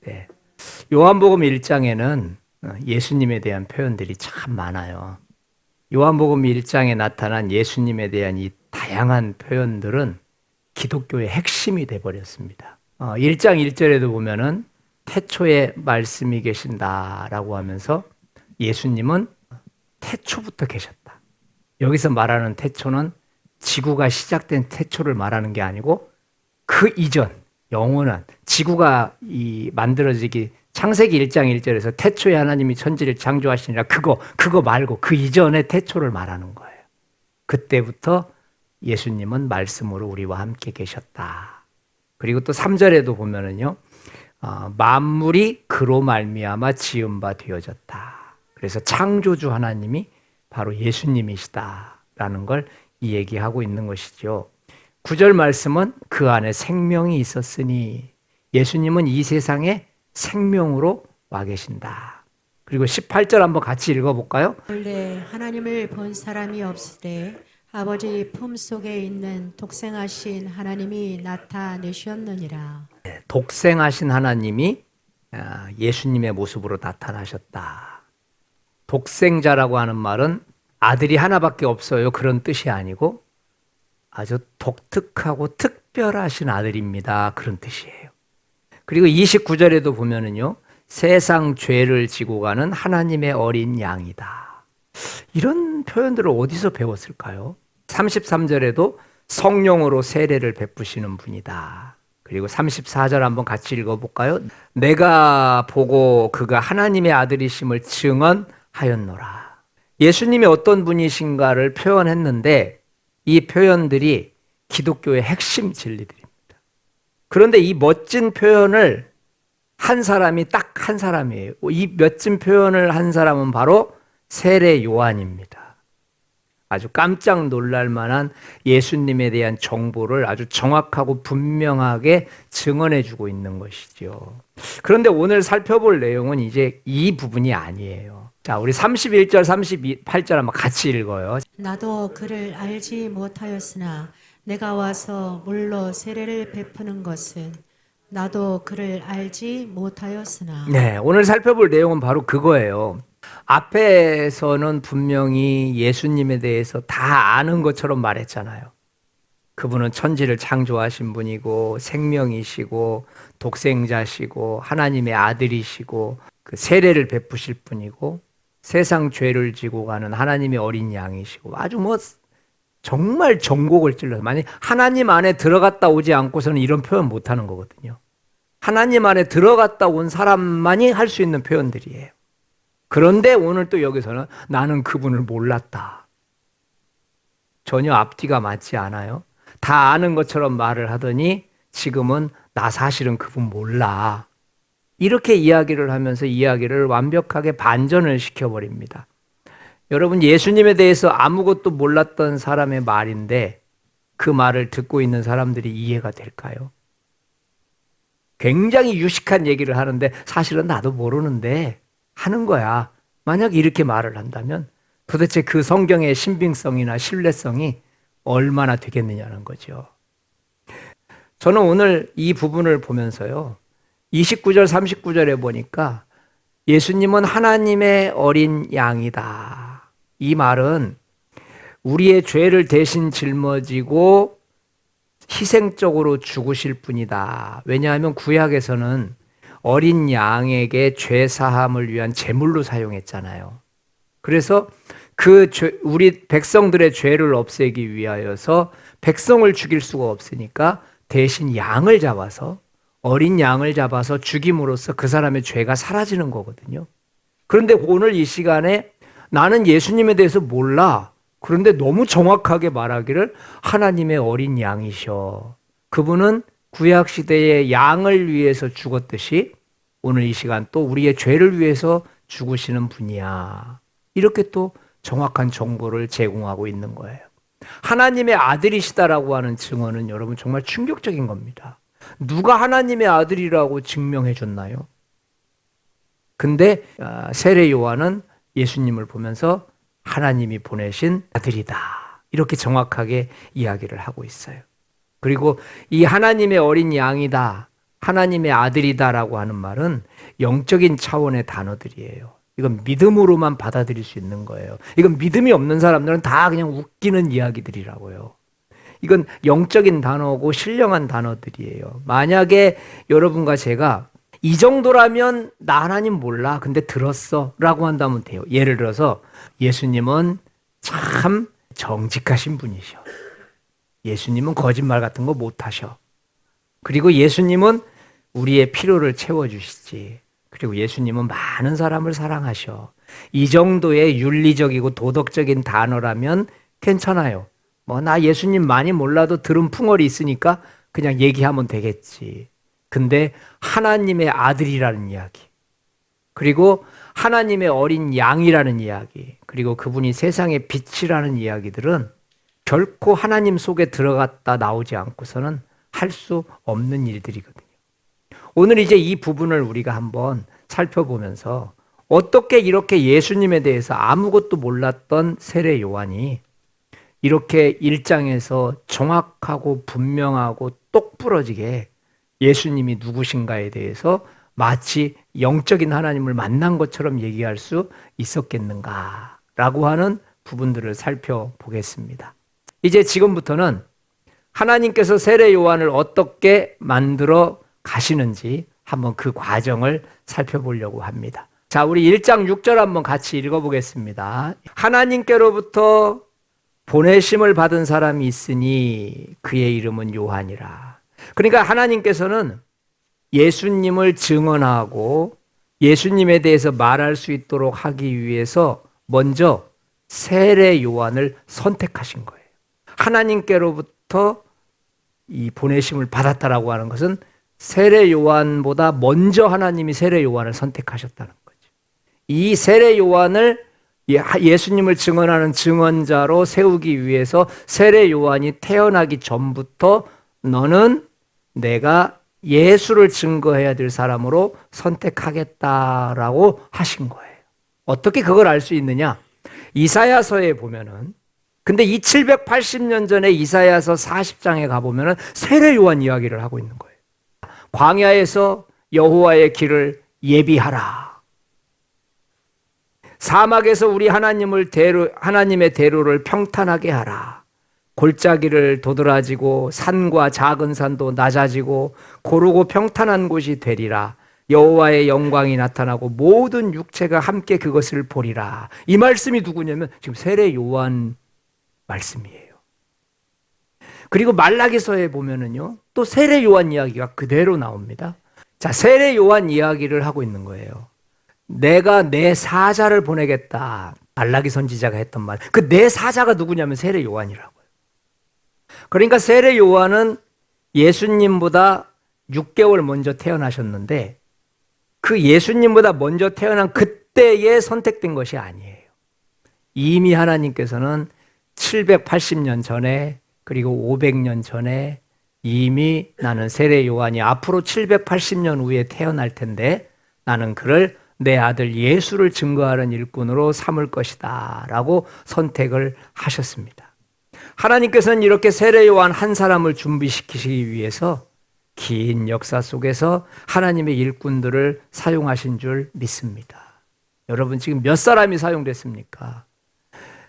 네. 요한복음 1장에는 예수님에 대한 표현들이 참 많아요. 요한복음 1장에 나타난 예수님에 대한 이 다양한 표현들은 기독교의 핵심이 돼버렸습니다. 1장 1절에도 보면은 태초에 말씀이 계신다라고 하면서 예수님은 태초부터 계셨다. 여기서 말하는 태초는 지구가 시작된 태초를 말하는 게 아니고 그 이전, 영원한 지구가 만들어지기 창세기 1장 1절에서 태초에 하나님이 천지를 창조하시니라 그거 말고 그 이전의 태초를 말하는 거예요. 그때부터 예수님은 말씀으로 우리와 함께 계셨다. 그리고 또 3절에도 보면은요. 만물이 그로 말미암아 지은 바 되어졌다. 그래서 창조주 하나님이 바로 예수님이시다라는 걸 이 얘기하고 있는 것이죠. 9절 말씀은 그 안에 생명이 있었으니 예수님은 이 세상에 생명으로 와 계신다. 그리고 18절 한번 같이 읽어볼까요? 본래 하나님을 본 사람이 없으되 아버지 품속에 있는 독생하신 하나님이 나타내셨느니라. 독생하신 하나님이 예수님의 모습으로 나타나셨다. 독생자라고 하는 말은 아들이 하나밖에 없어요. 그런 뜻이 아니고 아주 독특하고 특별하신 아들입니다. 그런 뜻이에요. 그리고 29절에도 보면은요. 세상 죄를 지고 가는 하나님의 어린 양이다. 이런 표현들을 어디서 배웠을까요? 33절에도 성령으로 세례를 베푸시는 분이다. 그리고 34절 한번 같이 읽어볼까요? 내가 보고 그가 하나님의 아들이심을 증언하였노라. 예수님이 어떤 분이신가를 표현했는데 이 표현들이 기독교의 핵심 진리들입니다. 그런데 이 멋진 표현을 한 사람이 딱 한 사람이에요. 이 멋진 표현을 한 사람은 바로 세례 요한입니다. 아주 깜짝 놀랄 만한 예수님에 대한 정보를 아주 정확하고 분명하게 증언해 주고 있는 것이죠. 그런데 오늘 살펴볼 내용은 이제 이 부분이 아니에요. 자, 우리 31절, 38절 한번 같이 읽어요. 나도 그를 알지 못하였으나 내가 와서 물로 세례를 베푸는 것은 나도 그를 알지 못하였으나. 네, 오늘 살펴볼 내용은 바로 그거예요. 앞에서는 분명히 예수님에 대해서 다 아는 것처럼 말했잖아요. 그분은 천지를 창조하신 분이고 생명이시고 독생자시고 하나님의 아들이시고 그 세례를 베푸실 분이고 세상 죄를 지고 가는 하나님의 어린 양이시고 아주 정말 전곡을 찔러서 만약 하나님 안에 들어갔다 오지 않고서는 이런 표현 못하는 거거든요. 하나님 안에 들어갔다 온 사람만이 할 수 있는 표현들이에요. 그런데 오늘 또 여기서는 나는 그분을 몰랐다. 전혀 앞뒤가 맞지 않아요. 다 아는 것처럼 말을 하더니 지금은 나 사실은 그분 몰라. 이렇게 이야기를 하면서 이야기를 완벽하게 반전을 시켜버립니다. 여러분 예수님에 대해서 아무것도 몰랐던 사람의 말인데 그 말을 듣고 있는 사람들이 이해가 될까요? 굉장히 유식한 얘기를 하는데 사실은 나도 모르는데 하는 거야. 만약 이렇게 말을 한다면 도대체 그 성경의 신빙성이나 신뢰성이 얼마나 되겠느냐는 거죠. 저는 오늘 이 부분을 보면서요. 29절 39절에 보니까 예수님은 하나님의 어린 양이다. 이 말은 우리의 죄를 대신 짊어지고 희생적으로 죽으실 분이다. 왜냐하면 구약에서는 어린 양에게 죄 사함을 위한 제물로 사용했잖아요. 그래서 우리 백성들의 죄를 없애기 위하여서 백성을 죽일 수가 없으니까 대신 양을 잡아서 어린 양을 잡아서 죽임으로써 그 사람의 죄가 사라지는 거거든요. 그런데 오늘 이 시간에 나는 예수님에 대해서 몰라. 그런데 너무 정확하게 말하기를 하나님의 어린 양이셔. 그분은 구약시대의 양을 위해서 죽었듯이 오늘 이 시간 또 우리의 죄를 위해서 죽으시는 분이야. 이렇게 또 정확한 정보를 제공하고 있는 거예요. 하나님의 아들이시다라고 하는 증언은 여러분 정말 충격적인 겁니다. 누가 하나님의 아들이라고 증명해 줬나요? 근데 세례 요한은 예수님을 보면서 하나님이 보내신 아들이다. 이렇게 정확하게 이야기를 하고 있어요. 그리고 이 하나님의 어린 양이다. 하나님의 아들이다라고 하는 말은 영적인 차원의 단어들이에요. 이건 믿음으로만 받아들일 수 있는 거예요. 이건 믿음이 없는 사람들은 다 그냥 웃기는 이야기들이라고요. 이건 영적인 단어고 신령한 단어들이에요. 만약에 여러분과 제가 이 정도라면 나 하나님 몰라. 근데 들었어. 라고 한다면 돼요. 예를 들어서 예수님은 참 정직하신 분이셔. 예수님은 거짓말 같은 거 못하셔. 그리고 예수님은 우리의 필요를 채워주시지. 그리고 예수님은 많은 사람을 사랑하셔. 이 정도의 윤리적이고 도덕적인 단어라면 괜찮아요. 뭐 나 예수님 많이 몰라도 들은 풍월이 있으니까 그냥 얘기하면 되겠지. 근데 하나님의 아들이라는 이야기, 그리고 하나님의 어린 양이라는 이야기, 그리고 그분이 세상의 빛이라는 이야기들은 결코 하나님 속에 들어갔다 나오지 않고서는 할 수 없는 일들이거든요. 오늘 이제 이 부분을 우리가 한번 살펴보면서 어떻게 이렇게 예수님에 대해서 아무것도 몰랐던 세례 요한이 이렇게 1장에서 정확하고 분명하고 똑부러지게 예수님이 누구신가에 대해서 마치 영적인 하나님을 만난 것처럼 얘기할 수 있었겠는가라고 하는 부분들을 살펴보겠습니다. 이제 지금부터는 하나님께서 세례 요한을 어떻게 만들어 가시는지 한번 그 과정을 살펴보려고 합니다. 자, 우리 1장 6절 한번 같이 읽어보겠습니다. 하나님께로부터 보내심을 받은 사람이 있으니 그의 이름은 요한이라. 그러니까 하나님께서는 예수님을 증언하고 예수님에 대해서 말할 수 있도록 하기 위해서 먼저 세례 요한을 선택하신 거예요. 하나님께로부터 이 보내심을 받았다라고 하는 것은 세례 요한보다 먼저 하나님이 세례 요한을 선택하셨다는 거죠. 이 세례 요한을 예수님을 증언하는 증언자로 세우기 위해서 세례 요한이 태어나기 전부터 너는 내가 예수를 증거해야 될 사람으로 선택하겠다라고 하신 거예요. 어떻게 그걸 알 수 있느냐? 이사야서에 보면은, 근데 이 780년 전에 이사야서 40장에 가보면은 세례 요한 이야기를 하고 있는 거예요. 광야에서 여호와의 길을 예비하라. 사막에서 우리 하나님의 대로를 평탄하게 하라. 골짜기를 도드라지고 산과 작은 산도 낮아지고 고르고 평탄한 곳이 되리라. 여호와의 영광이 나타나고 모든 육체가 함께 그것을 보리라. 이 말씀이 누구냐면 지금 세례 요한 말씀이에요. 그리고 말라기서에 보면은요, 또 세례 요한 이야기가 그대로 나옵니다. 자, 세례 요한 이야기를 하고 있는 거예요. 내가 내 사자를 보내겠다. 말라기 선지자가 했던 말. 그 내 사자가 누구냐면 세례 요한이라고요. 그러니까 세례 요한은 예수님보다 6개월 먼저 태어나셨는데 그 예수님보다 먼저 태어난 그때에 선택된 것이 아니에요. 이미 하나님께서는 780년 전에 그리고 500년 전에 이미 나는 세례 요한이 앞으로 780년 후에 태어날 텐데 나는 그를 내 아들 예수를 증거하는 일꾼으로 삼을 것이다 라고 선택을 하셨습니다. 하나님께서는 이렇게 세례 요한 한 사람을 준비시키시기 위해서 긴 역사 속에서 하나님의 일꾼들을 사용하신 줄 믿습니다. 여러분 지금 몇 사람이 사용됐습니까?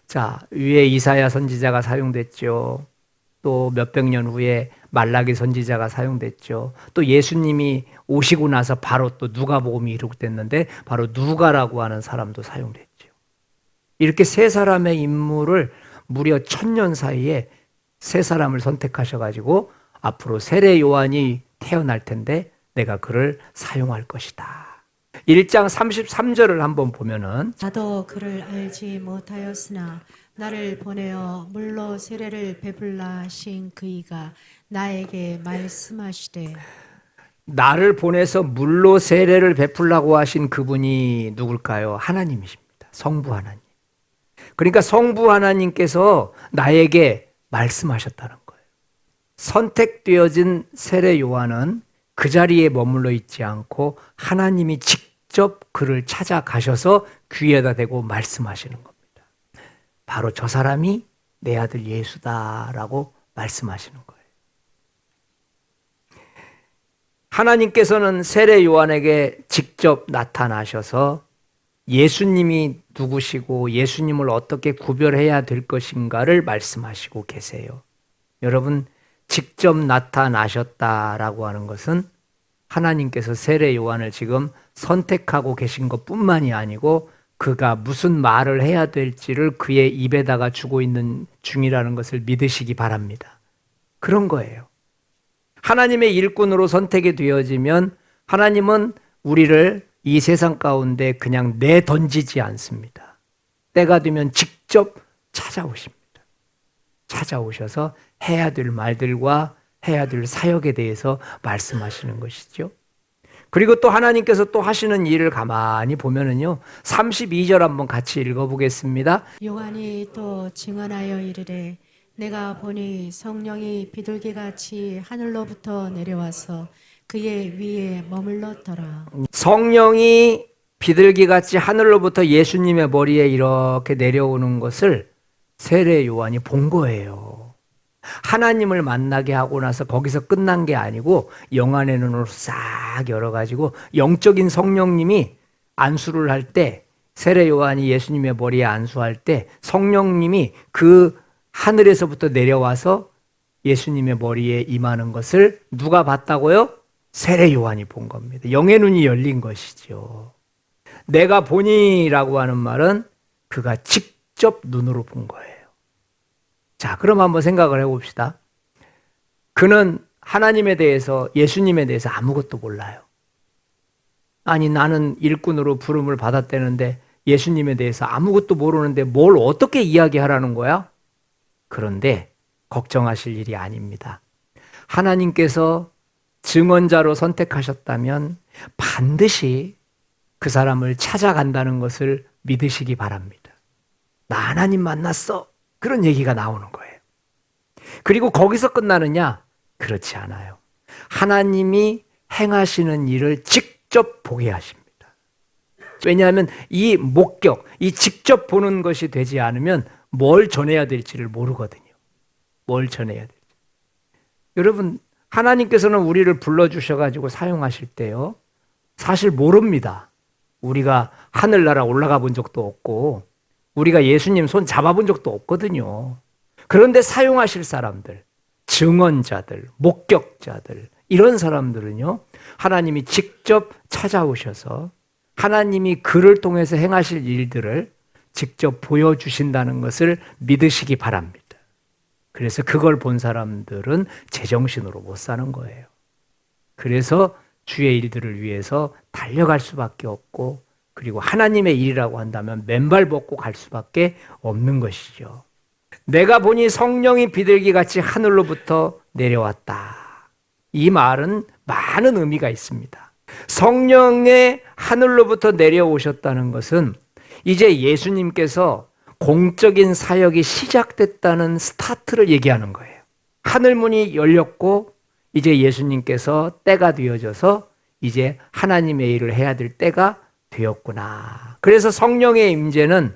자, 위에 이사야 선지자가 사용됐죠. 또 몇백 년 후에 말라기 선지자가 사용됐죠. 또 예수님이 오시고 나서 바로 또 누가복음이 이룩됐는데 바로 누가라고 하는 사람도 사용됐죠. 이렇게 세 사람의 인물을 무려 1000년 사이에 세 사람을 선택하셔가지고 앞으로 세례 요한이 태어날 텐데 내가 그를 사용할 것이다. 1장 33절을 한번 보면은 나도 그를 알지 못하였으나 나를 보내어 물로 세례를 베풀라 하신 그이가 나에게 말씀하시되. 나를 보내서 물로 세례를 베풀라고 하신 그분이 누굴까요? 하나님이십니다. 성부 하나님. 그러니까 성부 하나님께서 나에게 말씀하셨다는 거예요. 선택되어진 세례 요한은 그 자리에 머물러 있지 않고 하나님이 직접 그를 찾아가셔서 귀에다 대고 말씀하시는 겁니다. 바로 저 사람이 내 아들 예수다라고 말씀하시는 거예요. 하나님께서는 세례 요한에게 직접 나타나셔서 예수님이 누구시고 예수님을 어떻게 구별해야 될 것인가를 말씀하시고 계세요. 여러분, 직접 나타나셨다라고 하는 것은 하나님께서 세례 요한을 지금 선택하고 계신 것뿐만이 아니고 그가 무슨 말을 해야 될지를 그의 입에다가 주고 있는 중이라는 것을 믿으시기 바랍니다. 그런 거예요. 하나님의 일꾼으로 선택이 되어지면 하나님은 우리를 이 세상 가운데 그냥 내던지지 않습니다. 때가 되면 직접 찾아오십니다. 찾아오셔서 해야 될 말들과 해야 될 사역에 대해서 말씀하시는 것이죠. 그리고 또 하나님께서 또 하시는 일을 가만히 보면은요, 32절 한번 같이 읽어보겠습니다. 요한이 또 증언하여 이르되 내가 보니 성령이 비둘기같이 하늘로부터 내려와서 그의 위에 머물렀더라. 성령이 비둘기같이 하늘로부터 예수님의 머리에 이렇게 내려오는 것을 세례 요한이 본 거예요. 하나님을 만나게 하고 나서 거기서 끝난 게 아니고 영안의 눈으로 싹 열어가지고 영적인 성령님이 안수를 할 때, 세례 요한이 예수님의 머리에 안수할 때 성령님이 그 하늘에서부터 내려와서 예수님의 머리에 임하는 것을 누가 봤다고요? 세례 요한이 본 겁니다. 영의 눈이 열린 것이죠. 내가 보니라고 하는 말은 그가 직접 눈으로 본 거예요. 자, 그럼 한번 생각을 해봅시다. 그는 하나님에 대해서, 예수님에 대해서 아무것도 몰라요. 아니, 나는 일꾼으로 부름을 받았다는데 예수님에 대해서 아무것도 모르는데 뭘 어떻게 이야기하라는 거야? 그런데 걱정하실 일이 아닙니다. 하나님께서 증언자로 선택하셨다면 반드시 그 사람을 찾아간다는 것을 믿으시기 바랍니다. 나 하나님 만났어. 그런 얘기가 나오는 거예요. 그리고 거기서 끝나느냐? 그렇지 않아요. 하나님이 행하시는 일을 직접 보게 하십니다. 왜냐하면 이 목격, 이 직접 보는 것이 되지 않으면 뭘 전해야 될지를 모르거든요. 뭘 전해야 될지. 여러분, 하나님께서는 우리를 불러주셔가지고 사용하실 때요, 사실 모릅니다. 우리가 하늘나라 올라가 본 적도 없고 우리가 예수님 손 잡아본 적도 없거든요. 그런데 사용하실 사람들, 증언자들, 목격자들, 이런 사람들은요, 하나님이 직접 찾아오셔서 하나님이 그를 통해서 행하실 일들을 직접 보여주신다는 것을 믿으시기 바랍니다. 그래서 그걸 본 사람들은 제정신으로 못 사는 거예요. 그래서 주의 일들을 위해서 달려갈 수밖에 없고, 그리고 하나님의 일이라고 한다면 맨발 벗고 갈 수밖에 없는 것이죠. 내가 보니 성령이 비둘기같이 하늘로부터 내려왔다. 이 말은 많은 의미가 있습니다. 성령의 하늘로부터 내려오셨다는 것은 이제 예수님께서 공적인 사역이 시작됐다는 스타트를 얘기하는 거예요. 하늘문이 열렸고 이제 예수님께서 때가 되어져서 이제 하나님의 일을 해야 될 때가 되었구나. 그래서 성령의 임재는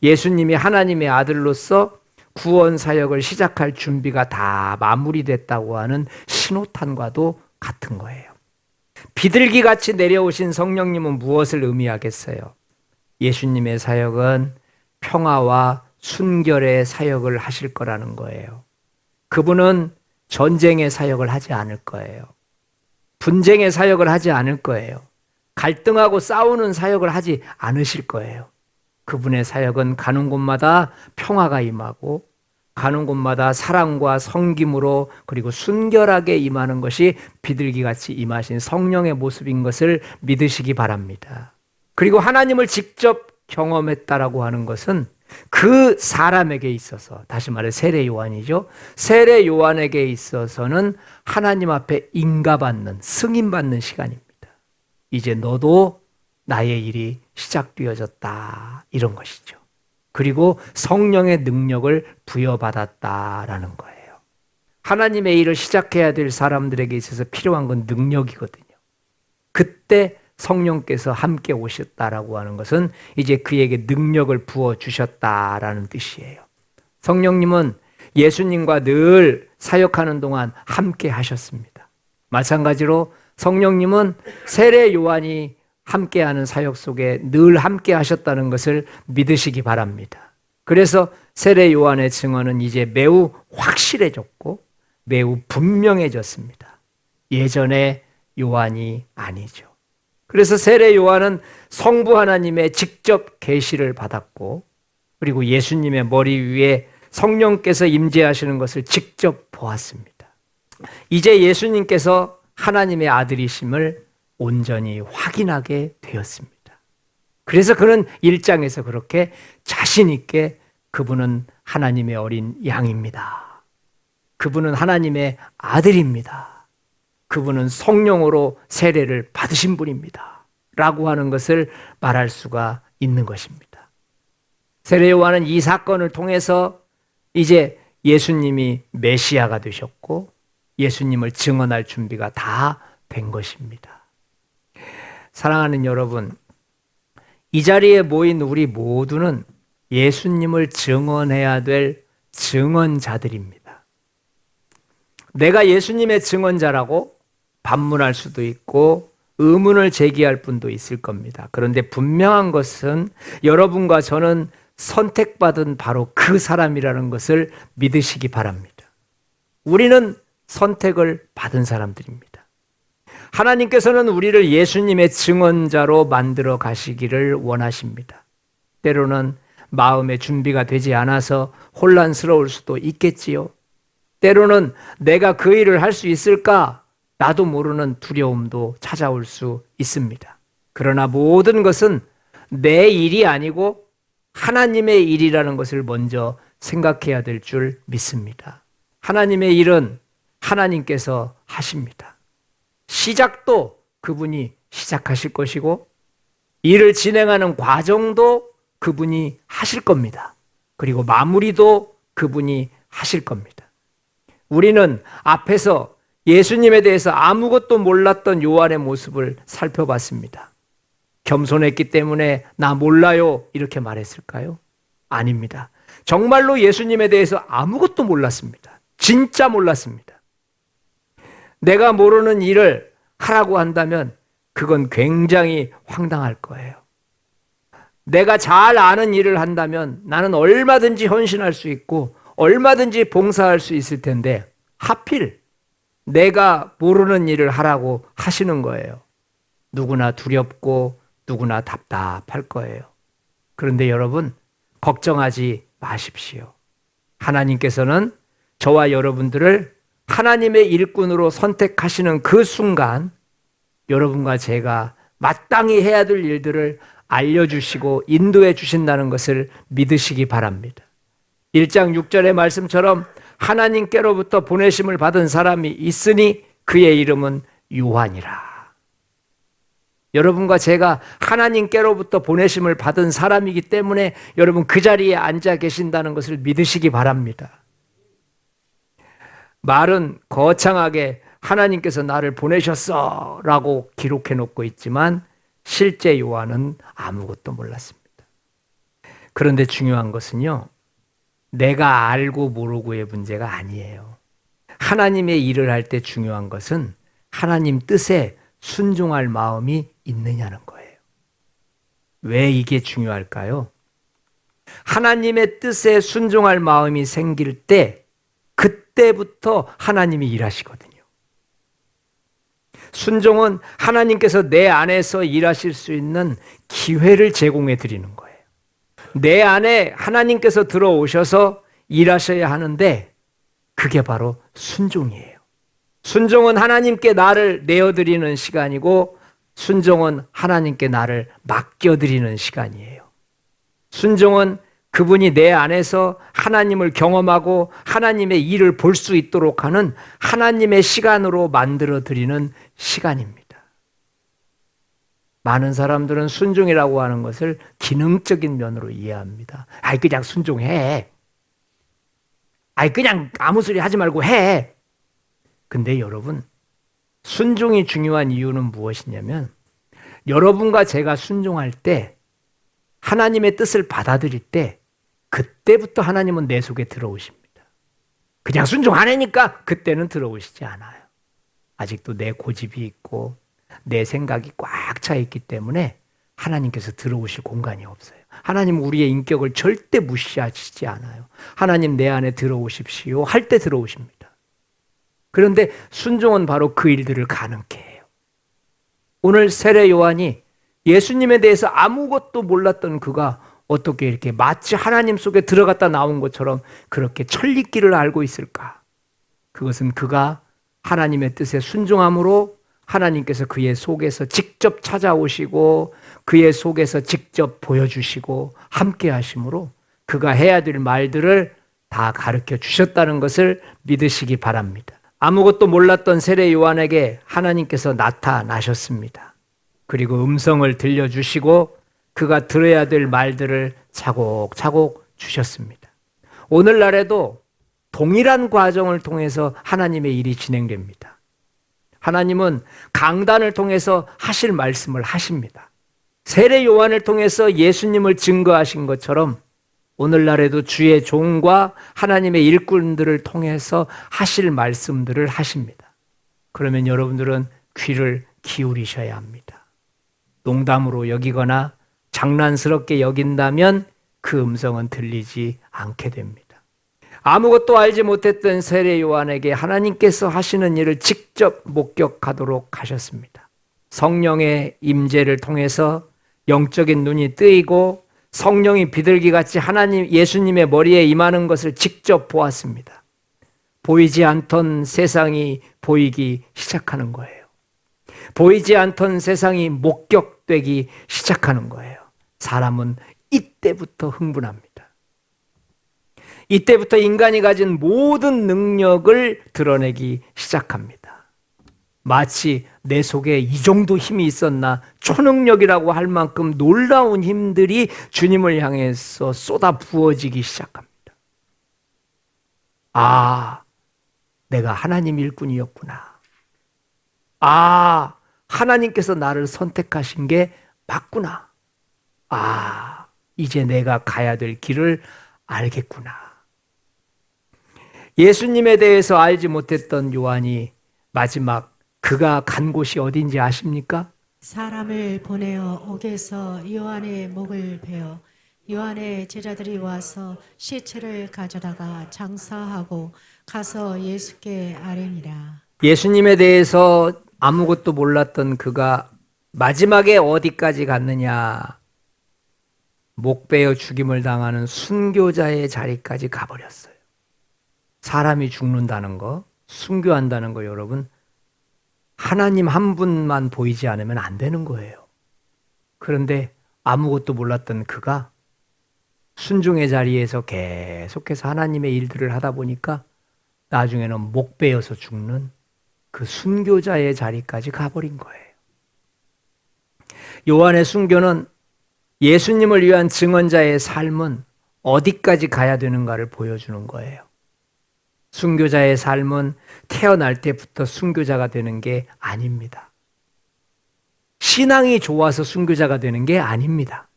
예수님이 하나님의 아들로서 구원 사역을 시작할 준비가 다 마무리됐다고 하는 신호탄과도 같은 거예요. 비둘기같이 내려오신 성령님은 무엇을 의미하겠어요? 예수님의 사역은 평화와 순결의 사역을 하실 거라는 거예요. 그분은 전쟁의 사역을 하지 않을 거예요. 분쟁의 사역을 하지 않을 거예요. 갈등하고 싸우는 사역을 하지 않으실 거예요. 그분의 사역은 가는 곳마다 평화가 임하고 가는 곳마다 사랑과 섬김으로 그리고 순결하게 임하는 것이 비둘기같이 임하신 성령의 모습인 것을 믿으시기 바랍니다. 그리고 하나님을 직접 경험했다라고 하는 것은 그 사람에게 있어서, 다시 말해 세례 요한이죠. 세례 요한에게 있어서는 하나님 앞에 인가받는, 승인받는 시간입니다. 이제 너도 나의 일이 시작되어졌다, 이런 것이죠. 그리고 성령의 능력을 부여받았다라는 거예요. 하나님의 일을 시작해야 될 사람들에게 있어서 필요한 건 능력이거든요. 그때 성령께서 함께 오셨다라고 하는 것은 이제 그에게 능력을 부어주셨다라는 뜻이에요. 성령님은 예수님과 늘 사역하는 동안 함께 하셨습니다. 마찬가지로 성령님은 세례 요한이 함께하는 사역 속에 늘 함께 하셨다는 것을 믿으시기 바랍니다. 그래서 세례 요한의 증언은 이제 매우 확실해졌고 매우 분명해졌습니다. 예전의 요한이 아니죠. 그래서 세례 요한은 성부 하나님의 직접 계시를 받았고 그리고 예수님의 머리 위에 성령께서 임재하시는 것을 직접 보았습니다. 이제 예수님께서 하나님의 아들이심을 온전히 확인하게 되었습니다. 그래서 그는 1장에서 그렇게 자신 있게 그분은 하나님의 어린 양입니다. 그분은 하나님의 아들입니다. 그분은 성령으로 세례를 받으신 분입니다. 라고 하는 것을 말할 수가 있는 것입니다. 세례 요한은 이 사건을 통해서 이제 예수님이 메시아가 되셨고 예수님을 증언할 준비가 다 된 것입니다. 사랑하는 여러분, 이 자리에 모인 우리 모두는 예수님을 증언해야 될 증언자들입니다. 내가 예수님의 증언자라고 반문할 수도 있고 의문을 제기할 분도 있을 겁니다. 그런데 분명한 것은 여러분과 저는 선택받은 바로 그 사람이라는 것을 믿으시기 바랍니다. 우리는 선택을 받은 사람들입니다. 하나님께서는 우리를 예수님의 증언자로 만들어 가시기를 원하십니다. 때로는 마음의 준비가 되지 않아서 혼란스러울 수도 있겠지요. 때로는 내가 그 일을 할 수 있을까? 나도 모르는 두려움도 찾아올 수 있습니다. 그러나 모든 것은 내 일이 아니고 하나님의 일이라는 것을 먼저 생각해야 될 줄 믿습니다. 하나님의 일은 하나님께서 하십니다. 시작도 그분이 시작하실 것이고 일을 진행하는 과정도 그분이 하실 겁니다. 그리고 마무리도 그분이 하실 겁니다. 우리는 앞에서 예수님에 대해서 아무것도 몰랐던 요한의 모습을 살펴봤습니다. 겸손했기 때문에 나 몰라요 이렇게 말했을까요? 아닙니다. 정말로 예수님에 대해서 아무것도 몰랐습니다. 진짜 몰랐습니다. 내가 모르는 일을 하라고 한다면 그건 굉장히 황당할 거예요. 내가 잘 아는 일을 한다면 나는 얼마든지 헌신할 수 있고 얼마든지 봉사할 수 있을 텐데 하필 내가 모르는 일을 하라고 하시는 거예요. 누구나 두렵고 누구나 답답할 거예요. 그런데 여러분 걱정하지 마십시오. 하나님께서는 저와 여러분들을 하나님의 일꾼으로 선택하시는 그 순간 여러분과 제가 마땅히 해야 될 일들을 알려주시고 인도해 주신다는 것을 믿으시기 바랍니다. 1장 6절의 말씀처럼 하나님께로부터 보내심을 받은 사람이 있으니 그의 이름은 요한이라. 여러분과 제가 하나님께로부터 보내심을 받은 사람이기 때문에 여러분 그 자리에 앉아 계신다는 것을 믿으시기 바랍니다. 말은 거창하게 하나님께서 나를 보내셨어 라고 기록해 놓고 있지만 실제 요한은 아무것도 몰랐습니다. 그런데 중요한 것은요, 내가 알고 모르고의 문제가 아니에요. 하나님의 일을 할 때 중요한 것은 하나님 뜻에 순종할 마음이 있느냐는 거예요. 왜 이게 중요할까요? 하나님의 뜻에 순종할 마음이 생길 때 그때부터 하나님이 일하시거든요. 순종은 하나님께서 내 안에서 일하실 수 있는 기회를 제공해 드리는 거예요. 내 안에 하나님께서 들어오셔서 일하셔야 하는데 그게 바로 순종이에요. 순종은 하나님께 나를 내어드리는 시간이고 순종은 하나님께 나를 맡겨드리는 시간이에요. 순종은 그분이 내 안에서 하나님을 경험하고 하나님의 일을 볼 수 있도록 하는 하나님의 시간으로 만들어드리는 시간입니다. 많은 사람들은 순종이라고 하는 것을 기능적인 면으로 이해합니다. 아이 그냥 순종해. 아이 그냥 아무 소리 하지 말고 해. 근데 여러분, 순종이 중요한 이유는 무엇이냐면 여러분과 제가 순종할 때 하나님의 뜻을 받아들일 때 그때부터 하나님은 내 속에 들어오십니다. 그냥 순종 안 하니까 그때는 들어오시지 않아요. 아직도 내 고집이 있고 내 생각이 꽉 차 있기 때문에 하나님께서 들어오실 공간이 없어요. 하나님 우리의 인격을 절대 무시하시지 않아요. 하나님 내 안에 들어오십시오 할 때 들어오십니다. 그런데 순종은 바로 그 일들을 가능케 해요. 오늘 세례 요한이 예수님에 대해서 아무것도 몰랐던 그가 어떻게 이렇게 마치 하나님 속에 들어갔다 나온 것처럼 그렇게 천리길을 알고 있을까? 그것은 그가 하나님의 뜻에 순종함으로 하나님께서 그의 속에서 직접 찾아오시고 그의 속에서 직접 보여주시고 함께 하심으로 그가 해야 될 말들을 다 가르쳐 주셨다는 것을 믿으시기 바랍니다. 아무것도 몰랐던 세례 요한에게 하나님께서 나타나셨습니다. 그리고 음성을 들려주시고 그가 들어야 될 말들을 차곡차곡 주셨습니다. 오늘날에도 동일한 과정을 통해서 하나님의 일이 진행됩니다. 하나님은 강단을 통해서 하실 말씀을 하십니다. 세례 요한을 통해서 예수님을 증거하신 것처럼 오늘날에도 주의 종과 하나님의 일꾼들을 통해서 하실 말씀들을 하십니다. 그러면 여러분들은 귀를 기울이셔야 합니다. 농담으로 여기거나 장난스럽게 여긴다면 그 음성은 들리지 않게 됩니다. 아무것도 알지 못했던 세례 요한에게 하나님께서 하시는 일을 직접 목격하도록 하셨습니다. 성령의 임재를 통해서 영적인 눈이 뜨이고 성령이 비둘기같이 하나님 예수님의 머리에 임하는 것을 직접 보았습니다. 보이지 않던 세상이 보이기 시작하는 거예요. 보이지 않던 세상이 목격되기 시작하는 거예요. 사람은 이때부터 흥분합니다. 이때부터 인간이 가진 모든 능력을 드러내기 시작합니다. 마치 내 속에 이 정도 힘이 있었나 초능력이라고 할 만큼 놀라운 힘들이 주님을 향해서 쏟아 부어지기 시작합니다. 아, 내가 하나님 일꾼이었구나. 아, 하나님께서 나를 선택하신 게 맞구나. 아, 이제 내가 가야 될 길을 알겠구나. 예수님에 대해서 알지 못했던 요한이 마지막 그가 간 곳이 어딘지 아십니까? 사람을 보내어 옥에서 요한의 목을 베어 요한의 제자들이 와서 시체를 가져다가 장사하고 가서 예수께 아뢰니라. 예수님에 대해서 아무것도 몰랐던 그가 마지막에 어디까지 갔느냐? 목 베어 죽임을 당하는 순교자의 자리까지 가버렸어요. 사람이 죽는다는 거, 순교한다는 거 여러분 하나님 한 분만 보이지 않으면 안 되는 거예요. 그런데 아무것도 몰랐던 그가 순종의 자리에서 계속해서 하나님의 일들을 하다 보니까 나중에는 목 베어서 죽는 그 순교자의 자리까지 가버린 거예요. 요한의 순교는 예수님을 위한 증언자의 삶은 어디까지 가야 되는가를 보여주는 거예요. 순교자의 삶은 태어날 때부터 순교자가 되는 게 아닙니다. 신앙이 좋아서 순교자가 되는 게 아닙니다.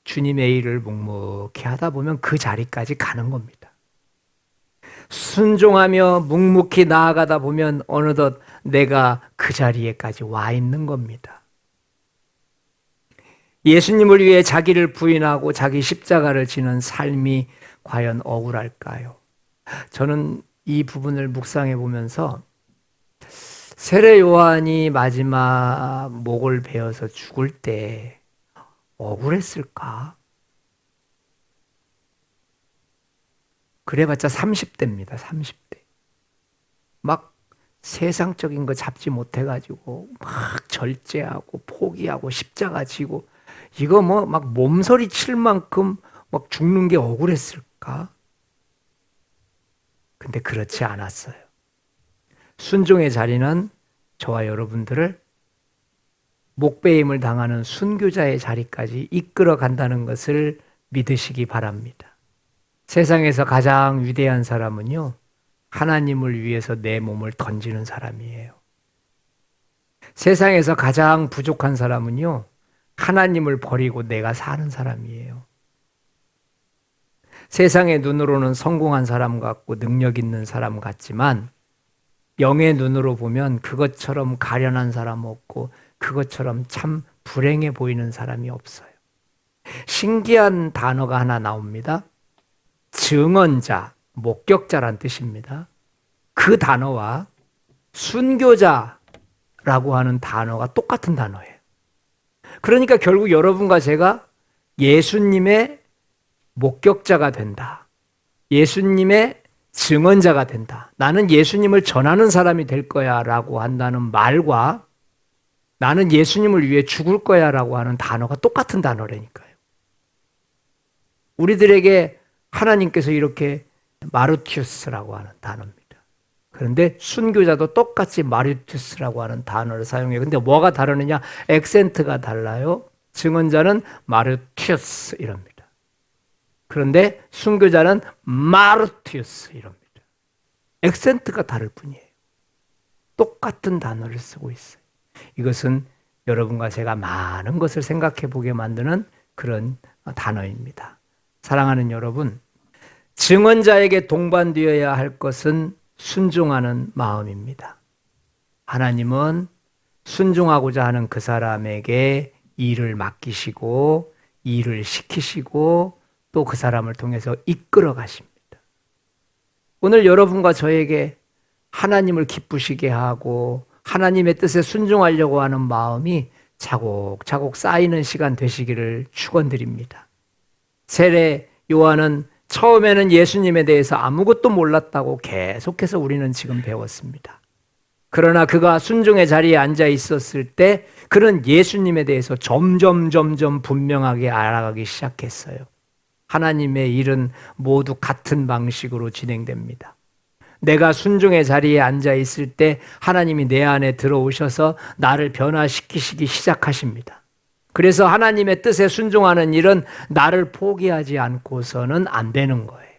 주님의 일을 묵묵히 하다 보면 그 자리까지 가는 겁니다. 순종하며 묵묵히 나아가다 보면 어느덧 내가 그 자리에까지 와 있는 겁니다. 예수님을 위해 자기를 부인하고 자기 십자가를 지는 삶이 과연 억울할까요? 저는 이 부분을 묵상해 보면서 세례 요한이 마지막 목을 베어서 죽을 때 억울했을까? 그래봤자 30대입니다. 30대. 막 세상적인 거 잡지 못해가지고 막 절제하고 포기하고 십자가 지고 이거 뭐 막 몸서리 칠 만큼 막 죽는 게 억울했을까? 근데 그렇지 않았어요. 순종의 자리는 저와 여러분들을 목베임을 당하는 순교자의 자리까지 이끌어 간다는 것을 믿으시기 바랍니다. 세상에서 가장 위대한 사람은요, 하나님을 위해서 내 몸을 던지는 사람이에요. 세상에서 가장 부족한 사람은요, 하나님을 버리고 내가 사는 사람이에요. 세상의 눈으로는 성공한 사람 같고 능력 있는 사람 같지만 영의 눈으로 보면 그것처럼 가련한 사람 없고 그것처럼 참 불행해 보이는 사람이 없어요. 신기한 단어가 하나 나옵니다. 증언자, 목격자란 뜻입니다. 그 단어와 순교자라고 하는 단어가 똑같은 단어예요. 그러니까 결국 여러분과 제가 예수님의 목격자가 된다. 예수님의 증언자가 된다. 나는 예수님을 전하는 사람이 될 거야 라고 한다는 말과 나는 예수님을 위해 죽을 거야 라고 하는 단어가 똑같은 단어라니까요. 우리들에게 하나님께서 이렇게 마르티우스라고 하는 단어입니다. 그런데 순교자도 똑같이 마르티우스라고 하는 단어를 사용해요. 근데 뭐가 다르느냐? 액센트가 달라요. 증언자는 마르티우스 이럽니다. 그런데 순교자는 마르티우스 이럽니다. 액센트가 다를 뿐이에요. 똑같은 단어를 쓰고 있어요. 이것은 여러분과 제가 많은 것을 생각해 보게 만드는 그런 단어입니다. 사랑하는 여러분, 증언자에게 동반되어야 할 것은 순종하는 마음입니다. 하나님은 순종하고자 하는 그 사람에게 일을 맡기시고 일을 시키시고 또 그 사람을 통해서 이끌어 가십니다. 오늘 여러분과 저에게 하나님을 기쁘시게 하고 하나님의 뜻에 순종하려고 하는 마음이 차곡차곡 쌓이는 시간 되시기를 축원드립니다. 세례 요한은 처음에는 예수님에 대해서 아무것도 몰랐다고 계속해서 우리는 지금 배웠습니다. 그러나 그가 순종의 자리에 앉아 있었을 때 그는 예수님에 대해서 점점 분명하게 알아가기 시작했어요. 하나님의 일은 모두 같은 방식으로 진행됩니다. 내가 순종의 자리에 앉아 있을 때 하나님이 내 안에 들어오셔서 나를 변화시키시기 시작하십니다. 그래서 하나님의 뜻에 순종하는 일은 나를 포기하지 않고서는 안 되는 거예요.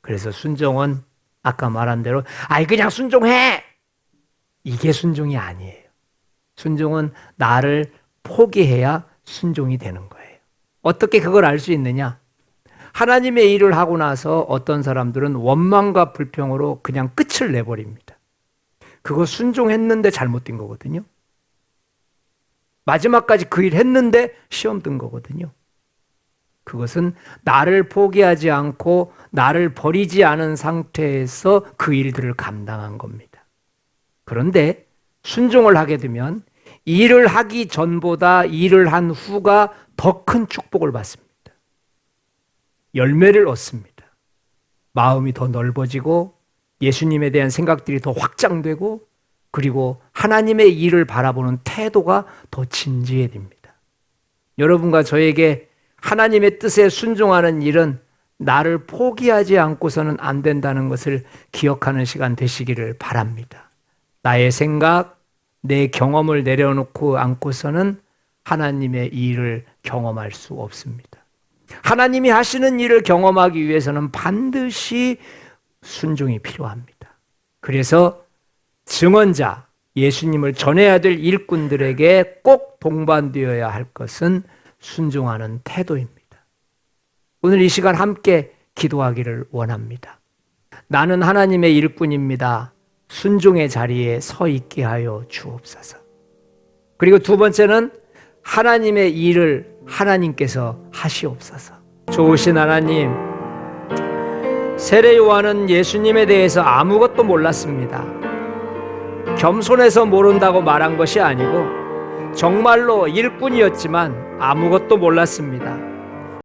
그래서 순종은 아까 말한 대로 그냥 순종해! 이게 순종이 아니에요. 순종은 나를 포기해야 순종이 되는 거예요. 어떻게 그걸 알 수 있느냐? 하나님의 일을 하고 나서 어떤 사람들은 원망과 불평으로 그냥 끝을 내버립니다. 그거 순종했는데 잘못된 거거든요. 마지막까지 그 일 했는데 시험 든 거거든요. 그것은 나를 포기하지 않고 나를 버리지 않은 상태에서 그 일들을 감당한 겁니다. 그런데 순종을 하게 되면 일을 하기 전보다 일을 한 후가 더 큰 축복을 받습니다. 열매를 얻습니다. 마음이 더 넓어지고 예수님에 대한 생각들이 더 확장되고 그리고 하나님의 일을 바라보는 태도가 더 진지해집니다. 여러분과 저에게 하나님의 뜻에 순종하는 일은 나를 포기하지 않고서는 안 된다는 것을 기억하는 시간 되시기를 바랍니다. 나의 생각, 내 경험을 내려놓고 않고서는 하나님의 일을 경험할 수 없습니다. 하나님이 하시는 일을 경험하기 위해서는 반드시 순종이 필요합니다. 그래서 증언자, 예수님을 전해야 될 일꾼들에게 꼭 동반되어야 할 것은 순종하는 태도입니다. 오늘 이 시간 함께 기도하기를 원합니다. 나는 하나님의 일꾼입니다. 순종의 자리에 서 있게 하여 주옵소서. 그리고 두 번째는 하나님의 일을 하나님께서 하시옵소서. 좋으신 하나님, 세례 요한은 예수님에 대해서 아무것도 몰랐습니다. 겸손해서 모른다고 말한 것이 아니고 정말로 일꾼이었지만 아무것도 몰랐습니다.